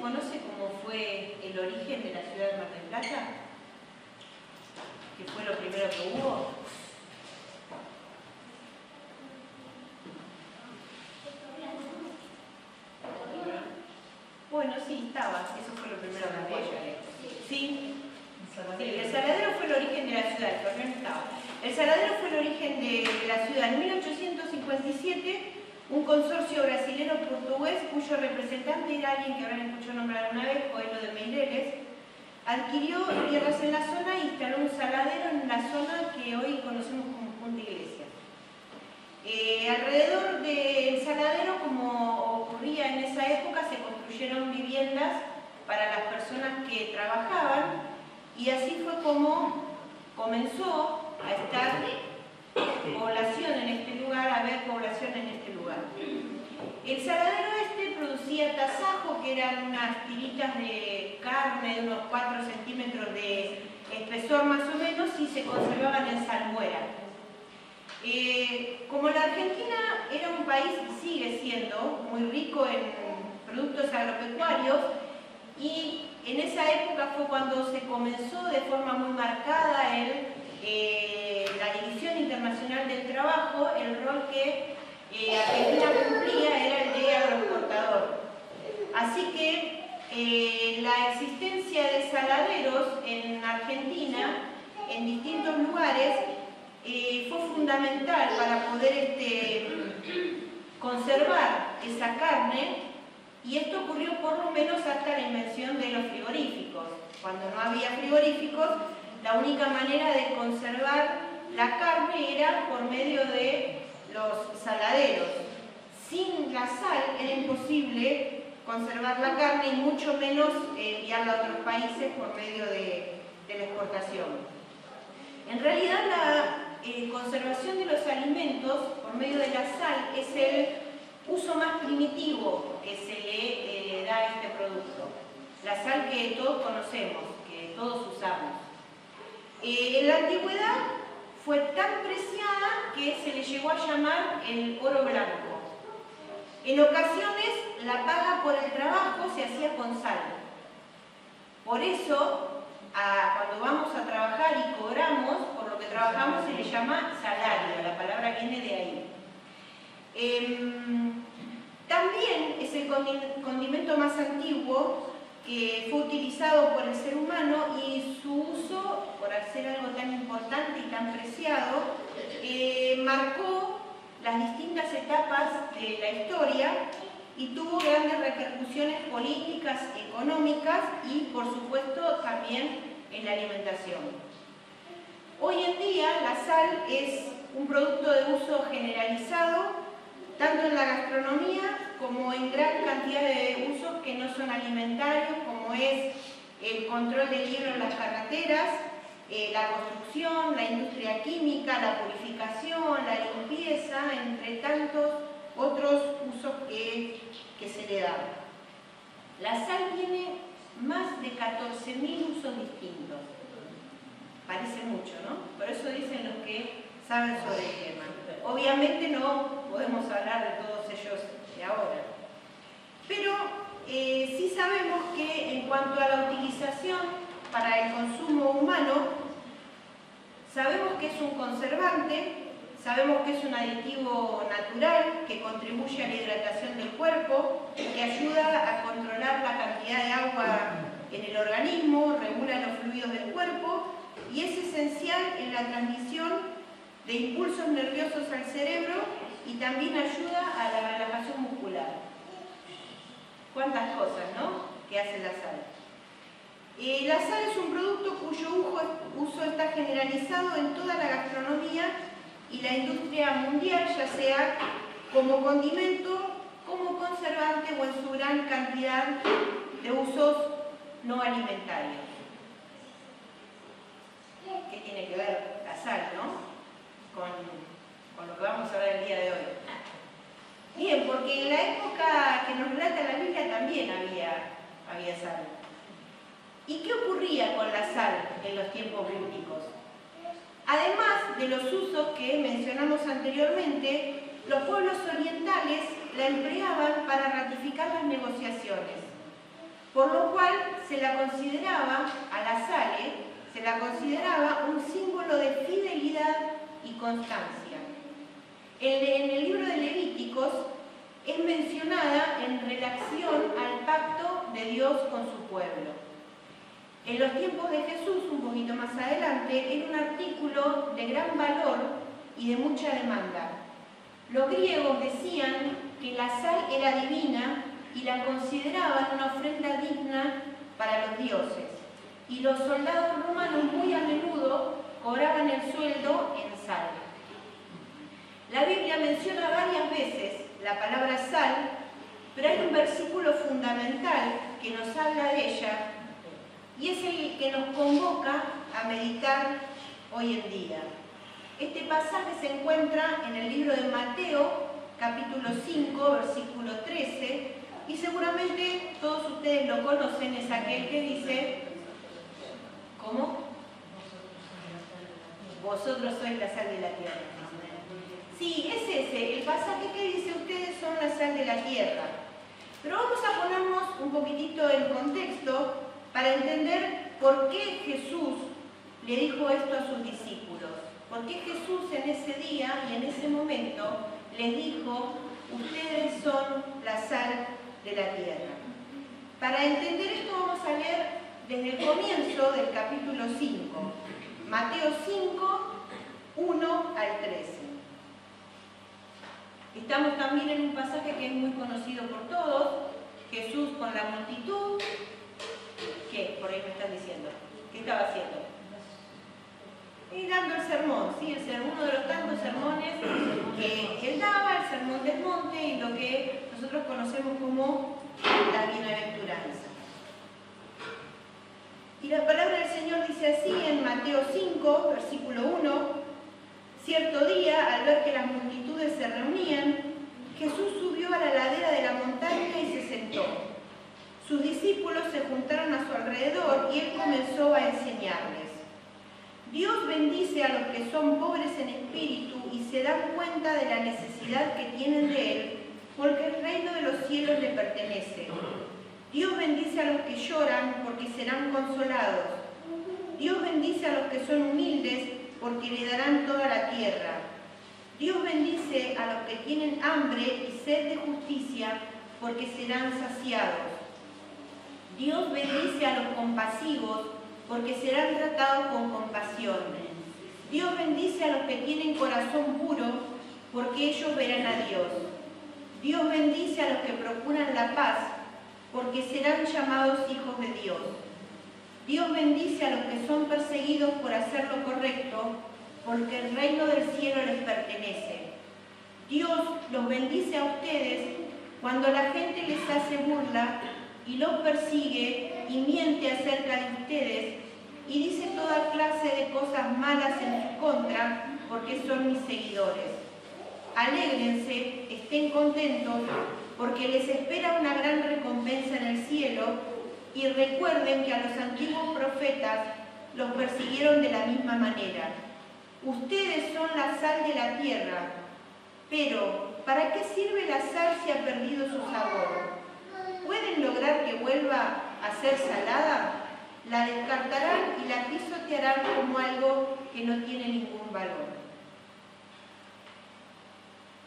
conoce cómo fue el origen de la ciudad de Mar del Plata? ¿Qué fue lo primero que hubo? Bueno, sí, estaba. Eso fue lo primero que hubo. Sí. El Saladero fue el origen de la ciudad, el torreón estaba. El Saladero fue el origen de la ciudad. En 1857, un consorcio brasilero-portugués, cuyo representante era alguien que habrán escuchado nombrar alguna vez, Coelho de Meireles, adquirió tierras en la zona e instaló un saladero en la zona que hoy conocemos como Punta Iglesias. Alrededor del saladero, como ocurría en esa época, se construyeron viviendas para las personas que trabajaban, y así fue como comenzó a estar población en este lugar, a haber población en este lugar. El saladero este producía tasajo, que eran unas tiritas de carne de unos 4 centímetros de espesor más o menos, y se conservaban en salmuera. Como la Argentina era un país, y sigue siendo, muy rico en productos agropecuarios, y en esa época fue cuando se comenzó de forma muy marcada la División Internacional del Trabajo. El rol que Argentina cumplía era el de agroexportador. Así que la existencia de saladeros en Argentina, en distintos lugares, fue fundamental para poder conservar esa carne. Y esto ocurrió por lo menos hasta la invención de los frigoríficos. Cuando no había frigoríficos, la única manera de conservar la carne era por medio de los saladeros. Sin la sal era imposible conservar la carne y mucho menos enviarla a otros países por medio de la exportación. En realidad, la conservación de los alimentos por medio de la sal es el uso más primitivo que se le da a este producto. La sal que todos conocemos, que todos usamos. En la antigüedad fue tan preciada que se le llegó a llamar el oro blanco. En ocasiones, la paga por el trabajo se hacía con sal. Por eso, cuando vamos a trabajar y cobramos, por lo que trabajamos se le llama salario, la palabra viene de ahí. También es el condimento más antiguo que fue utilizado por el ser humano, y su uso, por hacer algo tan importante y tan preciado, marcó las distintas etapas de la historia y tuvo grandes repercusiones políticas, económicas y, por supuesto, también en la alimentación. Hoy en día la sal es un producto de uso generalizado, tanto en la gastronomía como en gran cantidad de usos que no son alimentarios, como es el control del hielo en las carreteras, la construcción, la industria química, la purificación, la limpieza, entre tantos otros usos que se le dan. La sal tiene más de 14.000 usos distintos. Parece mucho, ¿no? Por eso dicen los que saben sobre el tema. Obviamente no podemos hablar de todos ellos de ahora. Pero sí sabemos que en cuanto a la utilización para el consumo humano, sabemos que es un conservante, sabemos que es un aditivo natural que contribuye a la hidratación del cuerpo, que ayuda a controlar la cantidad de agua en el organismo, regula los fluidos del cuerpo y es esencial en la transmisión de impulsos nerviosos al cerebro y también ayuda a la relajación muscular. ¿Cuántas cosas, no?, que hace la sal. La sal es un producto cuyo uso está generalizado en toda la gastronomía y la industria mundial, ya sea como condimento, como conservante o en su gran cantidad de usos no alimentarios. ¿Qué tiene que ver la sal, no?, con lo que vamos a ver el día de hoy. Bien, porque en la época que nos relata la Biblia también había sal. ¿Y qué ocurría con la sal en los tiempos bíblicos? Además de los usos que mencionamos anteriormente, los pueblos orientales la empleaban para ratificar las negociaciones. por lo cual se la consideraba, a la sal, se la consideraba un símbolo de fidelidad y constancia. En el libro de Levíticos es mencionada en relación al pacto de Dios con su pueblo. En los tiempos de Jesús, un poquito más adelante, era un artículo de gran valor y de mucha demanda. Los griegos decían que la sal era divina y la consideraban una ofrenda digna para los dioses. Y los soldados romanos muy a menudo cobraban el sueldo en sal. La Biblia menciona varias veces la palabra sal, pero hay un versículo fundamental que nos habla de ella y es el que nos convoca a meditar hoy en día. Este pasaje se encuentra en el libro de Mateo, capítulo 5, versículo 13, y seguramente todos ustedes lo conocen, es aquel que dice, ¿cómo? Vosotros sois la sal de la tierra. Sí, es ese, el pasaje que dice, ustedes son la sal de la tierra. Pero vamos a ponernos un poquitito en contexto para entender por qué Jesús le dijo esto a sus discípulos. ¿Por qué Jesús en ese día y en ese momento les dijo, ustedes son la sal de la tierra? Para entender esto vamos a leer desde el comienzo del capítulo 5, Mateo 5, 1 al 13. Estamos también en un pasaje que es muy conocido por todos, Jesús con la multitud. ¿Qué? Por ahí me están diciendo. ¿Qué estaba haciendo? Y dando el sermón, ¿sí? Uno de los tantos sermones que él daba, el sermón del monte y lo que nosotros conocemos como la bienaventuranza. Y la palabra del Señor dice así en Mateo 5, versículo 1, cierto día, al ver que las multitudes se reunían, Jesús subió a la ladera de la montaña y se sentó. Sus discípulos se juntaron a su alrededor y él comenzó a enseñarles. Dios bendice a los que son pobres en espíritu y se dan cuenta de la necesidad que tienen de él, porque el reino de los cielos le pertenece. Dios bendice a los que lloran, porque serán consolados. Dios bendice a los que son humildes, porque le darán toda la tierra. Dios bendice a los que tienen hambre y sed de justicia, porque serán saciados. Dios bendice a los compasivos, porque serán tratados con compasión. Dios bendice a los que tienen corazón puro, porque ellos verán a Dios. Dios bendice a los que procuran la paz, porque serán llamados hijos de Dios. Dios bendice a los que son perseguidos por hacer lo correcto, porque el reino del cielo les pertenece. Dios los bendice a ustedes cuando la gente les hace burla y los persigue y miente acerca de ustedes y dice toda clase de cosas malas en su contra, porque son mis seguidores. Alégrense, estén contentos, porque les espera una gran recompensa en el cielo, y recuerden que a los antiguos profetas los persiguieron de la misma manera. Ustedes son la sal de la tierra, pero ¿para qué sirve la sal si ha perdido su sabor? ¿Pueden lograr que vuelva a ser salada? La descartarán y la pisotearán como algo que no tiene ningún valor.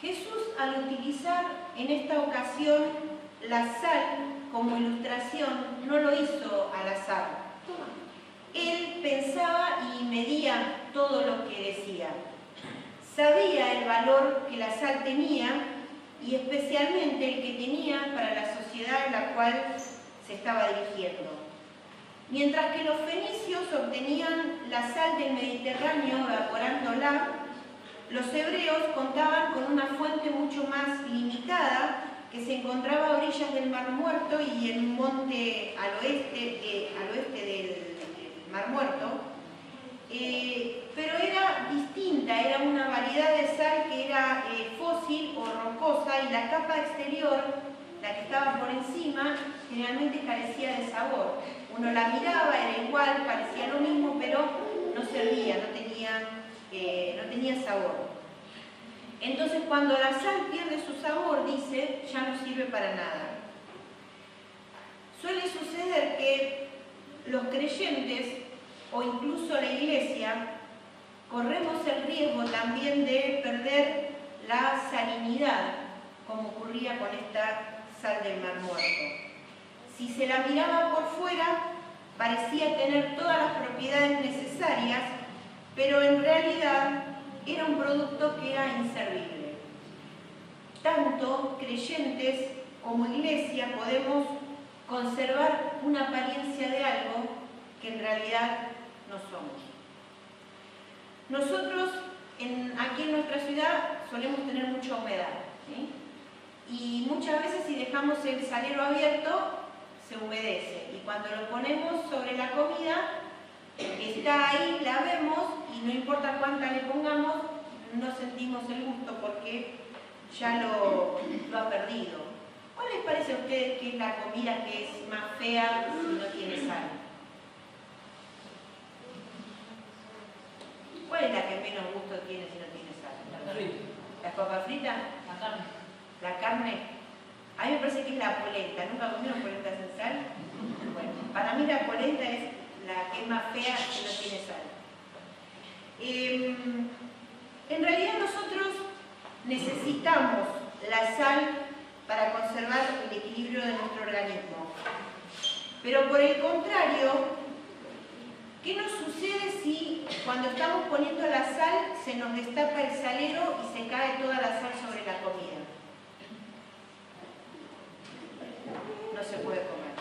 Jesús, al utilizar en esta ocasión la sal como ilustración, no lo hizo al azar. Él pensaba y medía todo lo que decía. Sabía el valor que la sal tenía y especialmente el que tenía para la sociedad en la cual se estaba dirigiendo. Mientras que los fenicios obtenían la sal del Mediterráneo evaporándola, los hebreos contaban con una fuente mucho más limitada que se encontraba a orillas del Mar Muerto y en un monte al oeste del Mar Muerto, pero era distinta, era una variedad de sal que era fósil o rocosa y la capa exterior, la que estaba por encima, generalmente carecía de sabor. Uno la miraba, era igual, parecía lo mismo, pero no servía, no tenía sabor. Entonces, cuando la sal pierde su sabor, dice, ya no sirve para nada. Suele suceder ser que los creyentes o incluso la Iglesia corremos el riesgo también de perder la salinidad, como ocurría con esta sal del Mar Muerto. Si se la miraba por fuera, parecía tener todas las propiedades necesarias, pero en realidad era un producto que era inservible. Tanto creyentes como Iglesia podemos conservar una apariencia de algo que en realidad no somos. Nosotros aquí en nuestra ciudad solemos tener mucha humedad, ¿sí? Y muchas veces si dejamos el salero abierto se humedece, y cuando lo ponemos sobre la comida está ahí, la vemos y no importa cuánta le pongamos, no sentimos el gusto porque ya lo ha perdido. ¿Cuál les parece a ustedes que es la comida que es más fea si no tiene sal? ¿Cuál es la que menos gusto tiene si no tiene sal? ¿Las papas fritas? La carne. ¿La carne? A mí me parece que es la polenta. ¿Nunca comieron polenta sin sal? Bueno, para mí la polenta es la que es más fea si no tiene sal. En realidad nosotros necesitamos la sal para conservar el equilibrio de nuestro organismo. Pero por el contrario, ¿qué nos sucede si cuando estamos poniendo la sal se nos destapa el salero y se cae toda la sal sobre la comida? No se puede comer.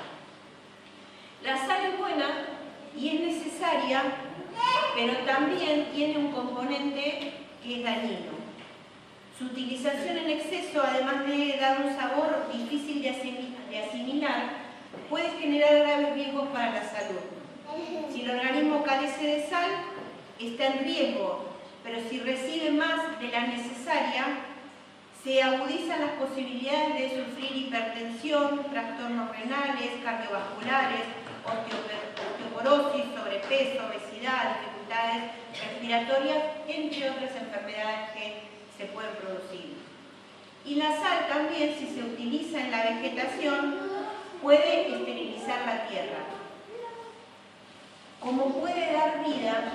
La sal es buena y es necesaria, pero también tiene un componente que es dañino. Su utilización en exceso, además de dar un sabor difícil de asimilar, puede generar graves riesgos para la salud. Si el organismo carece de sal, está en riesgo, pero si recibe más de la necesaria, se agudizan las posibilidades de sufrir hipertensión, trastornos renales, cardiovasculares, osteoporosis, sobrepeso, obesidad, dificultades respiratorias, entre otras enfermedades que se pueden producir. Y la sal también, si se utiliza en la vegetación, puede esterilizar la tierra. Como puede dar vida,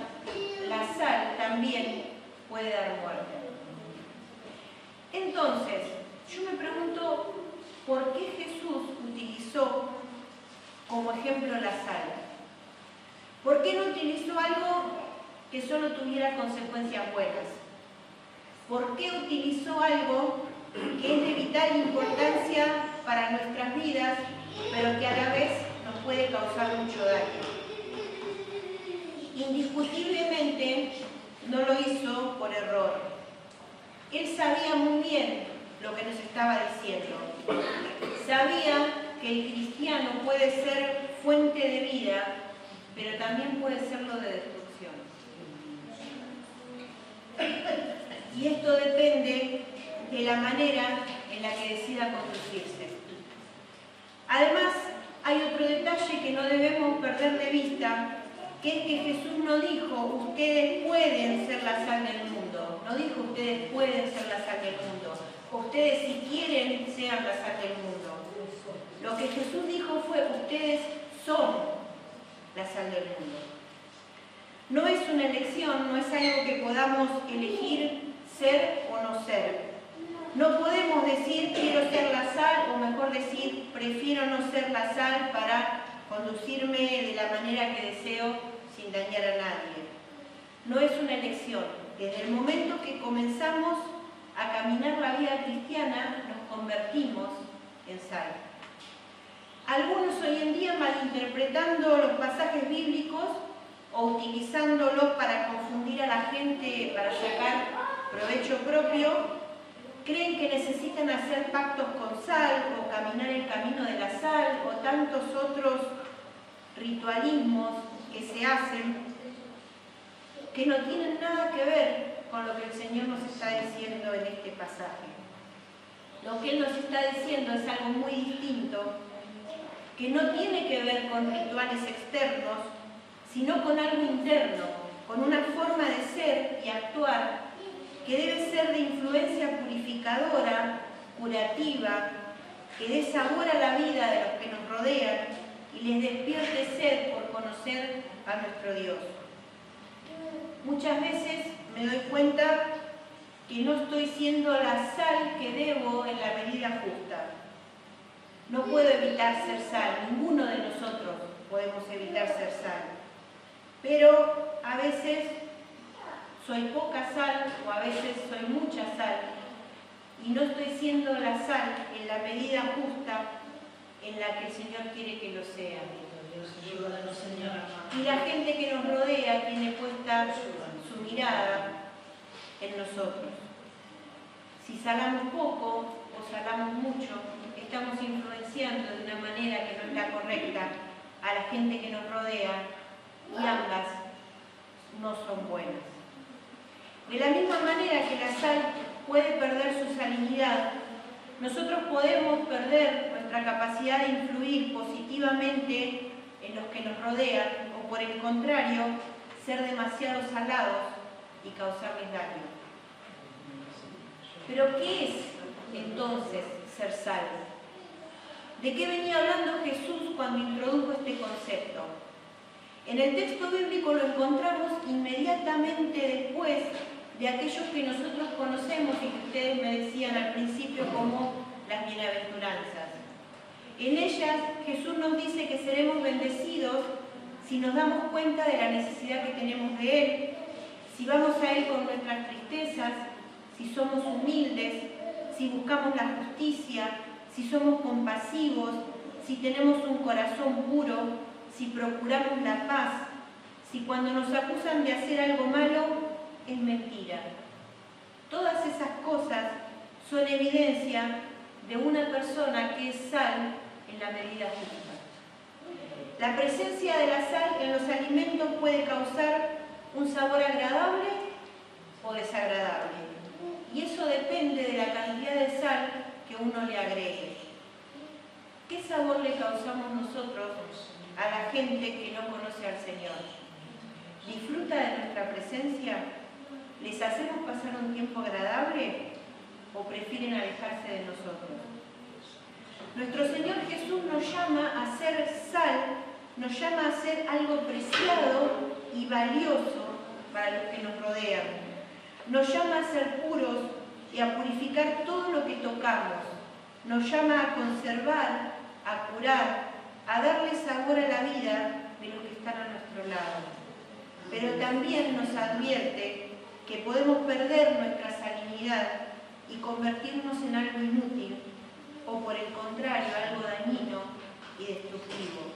la sal también puede dar muerte. Entonces, yo me pregunto, ¿por qué Jesús utilizó como ejemplo la sal? ¿Por qué no utilizó algo que solo tuviera consecuencias buenas? ¿Por qué utilizó algo que es de vital importancia para nuestras vidas, pero que a la vez nos puede causar mucho daño? Indiscutiblemente no lo hizo por error. Él sabía muy bien lo que nos estaba diciendo. Sabía que el cristiano puede ser fuente de vida, pero también puede serlo de destrucción. Y esto depende de la manera en la que decida conducirse. Además, hay otro detalle que no debemos perder de vista, que es que Jesús no dijo, ustedes pueden ser la sal del mundo. No dijo, ustedes pueden ser la sal del mundo. Ustedes, si quieren, sean la sal del mundo. Lo que Jesús dijo fue, ustedes son la sal del mundo. No es una elección, no es algo que podamos elegir ser o no ser. No podemos decir, quiero ser la sal, o mejor decir, prefiero no ser la sal para conducirme de la manera que deseo sin dañar a nadie. No es una elección. Desde el momento que comenzamos a caminar la vida cristiana, nos convertimos en sal. Algunos hoy en día, malinterpretando los pasajes bíblicos o utilizándolos para confundir a la gente, para sacar provecho propio, creen que necesitan hacer pactos con sal o caminar el camino de la sal o tantos otros ritualismos que se hacen que no tienen nada que ver con lo que el Señor nos está diciendo en este pasaje. Lo que Él nos está diciendo es algo muy distinto, que no tiene que ver con rituales externos, sino con algo interno, con una forma de ser y actuar que debe ser de influencia purificadora, curativa, que dé sabor a la vida de los que nos rodean y les despierte sed por conocer a nuestro Dios. Muchas veces me doy cuenta que no estoy siendo la sal que debo en la medida justa. No puedo evitar ser sal, ninguno de nosotros podemos evitar ser sal. Pero a veces soy poca sal o a veces soy mucha sal y no estoy siendo la sal en la medida justa en la que el Señor quiere que lo sea. Y la gente que nos rodea tiene puesta su mirada en nosotros. Si salamos poco o salamos mucho, estamos influenciando de una manera que no está correcta a la gente que nos rodea y ambas no son buenas. De la misma manera que la sal puede perder su salinidad, nosotros podemos perder nuestra capacidad de influir positivamente en los que nos rodean o, por el contrario, ser demasiado salados y causarles daño. Pero ¿qué es entonces ser sal? ¿De qué venía hablando Jesús cuando introdujo este concepto? En el texto bíblico lo encontramos inmediatamente después de aquellos que nosotros conocemos y que ustedes me decían al principio como las bienaventuranzas. En ellas Jesús nos dice que seremos bendecidos si nos damos cuenta de la necesidad que tenemos de Él, si vamos a Él con nuestras tristezas, si somos humildes, si buscamos la justicia, si somos compasivos, si tenemos un corazón puro, si procuramos la paz, si cuando nos acusan de hacer algo malo es mentira. Todas esas cosas son evidencia de una persona que es sal en la medida justa. La presencia de la sal en los alimentos puede causar un sabor agradable o desagradable. Y eso depende de la cantidad de sal que uno le agregue. ¿Qué sabor le causamos nosotros a la gente que no conoce al Señor? ¿Disfruta de nuestra presencia? ¿Les hacemos pasar un tiempo agradable o prefieren alejarse de nosotros? Nuestro Señor Jesús nos llama a ser sal, nos llama a ser algo preciado y valioso para los que nos rodean. Nos llama a ser puros y a purificar todo lo que tocamos. Nos llama a conservar, a curar, a darle sabor a la vida de los que están a nuestro lado. Pero también nos advierte que podemos perder nuestra salinidad y convertirnos en algo inútil, o por el contrario, algo dañino y destructivo.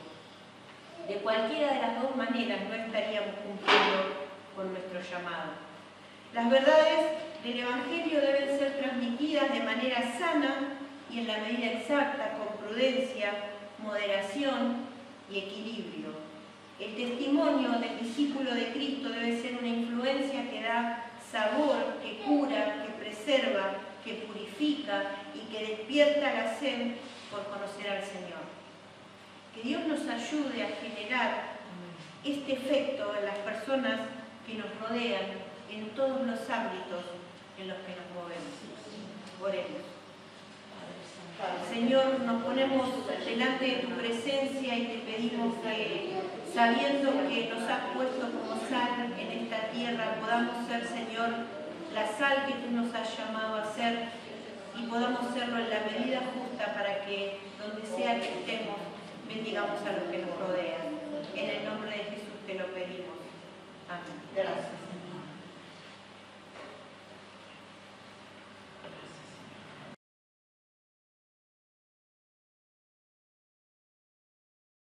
De cualquiera de las dos maneras no estaríamos cumpliendo con nuestro llamado. Las verdades del Evangelio deben ser transmitidas de manera sana y en la medida exacta, con prudencia, moderación y equilibrio. El testimonio del discípulo de Cristo debe ser una influencia que da sabor, que cura, que preserva, que purifica y que despierta la sed por conocer al Señor. Que Dios nos ayude a generar este efecto en las personas que nos rodean en todos los ámbitos en los que nos movemos. Oremos. Señor, nos ponemos delante de tu presencia y te pedimos que, sabiendo que nos has puesto como sal en esta tierra, podamos ser, Señor, la sal que tú nos has llamado a ser y podamos serlo en la medida justa para que, donde sea que estemos, bendigamos a los que nos rodean. En el nombre de Jesús te lo pedimos. Amén. Gracias.